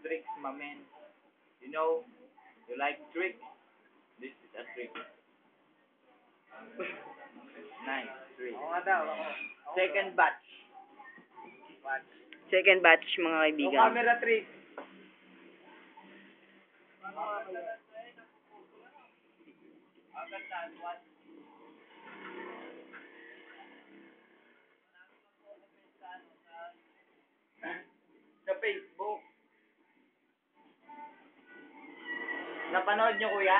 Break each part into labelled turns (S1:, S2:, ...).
S1: tricks, my man. You know, you like tricks? This is a trick. Nice trick. Second batch.
S2: Second batch, mga kaibigan.
S1: Camera trick. Sa Facebook. Napanood nyo, kuya?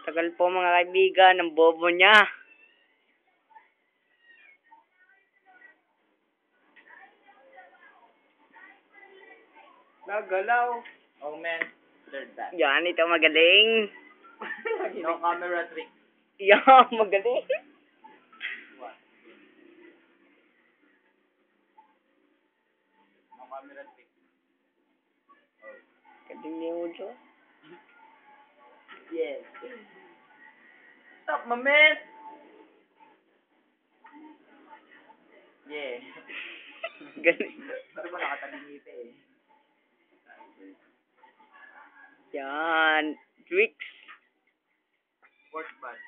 S2: Tagal po mga kaibigan, ang bobo niya.
S1: Nagalaw. Oh man, third batch.
S2: Yan, ito magaling.
S1: No camera trick.
S2: Yan, magaling.
S1: No camera trick.
S2: Galing niya mo, Jo.
S1: Yes. Stop, my man. Yeah.
S2: Galing.
S1: Pero ba nakatalingiti eh.
S2: Yan, tricks.
S1: Fourth batch.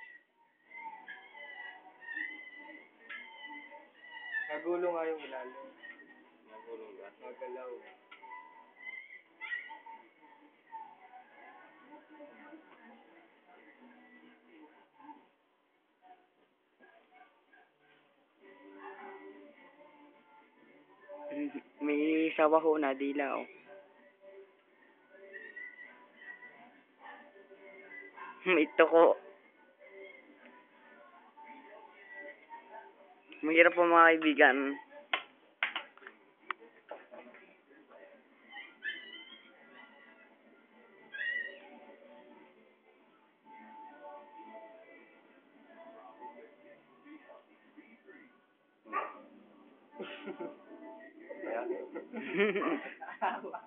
S1: Nagulo nga yung ilalim. Nagulo ba? Nagalaw.
S2: May sawa ko na dila, oh. Ito ko. Mahirap po mga kaibigan.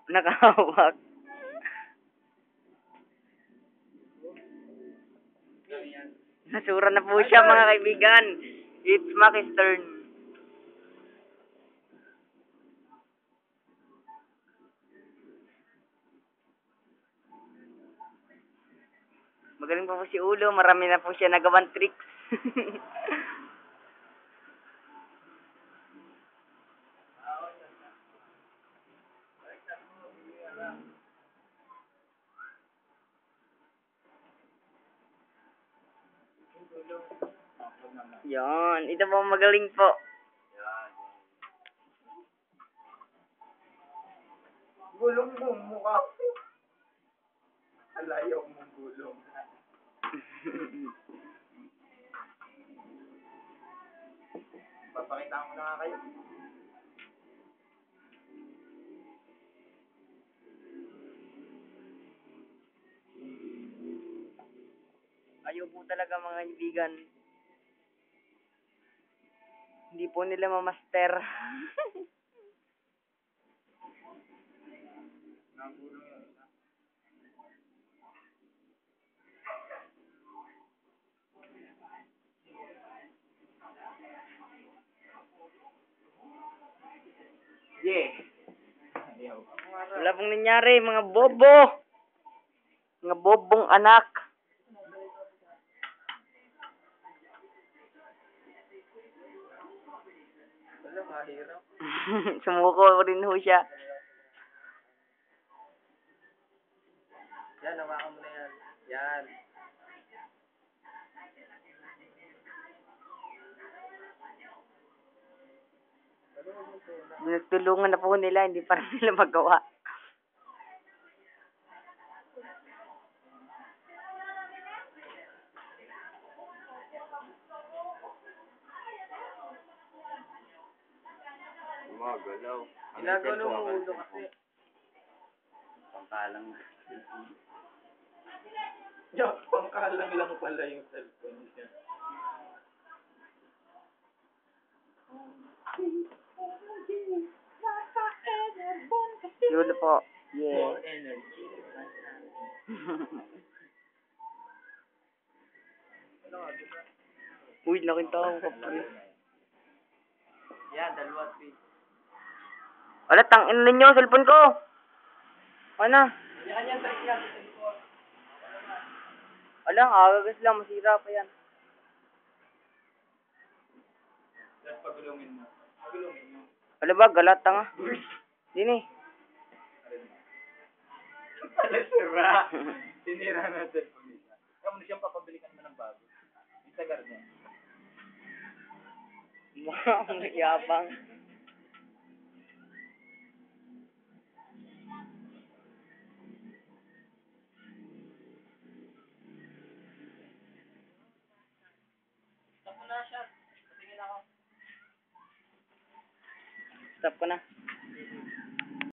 S2: Nakahawak. Nasura na po siya mga kaibigan. It's Maki's turn. Magaling pa po si Ulo. Marami na po siya nagawang tricks. Yan. Ito po magaling po.
S1: Gulong mo mukha ko. Alayaw mong gulong. Papakita mo na nga kayo.
S2: Ayaw po talaga mga kaibigan. Hindi po nila mamaster.
S1: Nagulong yung isa. Yeah. Ayaw.
S2: Wala pong nangyari, mga bobo. Mga bobong anak.
S1: Wala, mahirap.
S2: Sumuko rin ho siya.
S1: Yan, hawakan mo na yan. Yan.
S2: Nagtulungan na po nila, hindi pa rin nila magawa.
S1: Gumagalaw.
S2: Ginagalaw mo ulo
S1: kasi. Pangkalang. Yeah, pangkalang lang pala yung cellphone niya.
S2: Yun po. Yeah.
S1: More energy.
S2: Uy, nakita ko pa.
S1: Yan, dalawa, 3.
S2: Wala, tangin ninyo, cellphone ko. Ano?
S1: Yan, trick yan sa cellphone.
S2: Wala, agagas lang, masira pa yan.
S1: Tapos pagulungin mo. Pagulungin mo.
S2: Wala ba, galat nga. Dini.
S1: Sira. Sinira na ang cellphone nila. Kaya mo na siyang papabilikan mo ng bago. Yung tagar niya.
S2: Ang yabang.
S1: Stop mo na siya. Patingin ako.
S2: Stop ko na.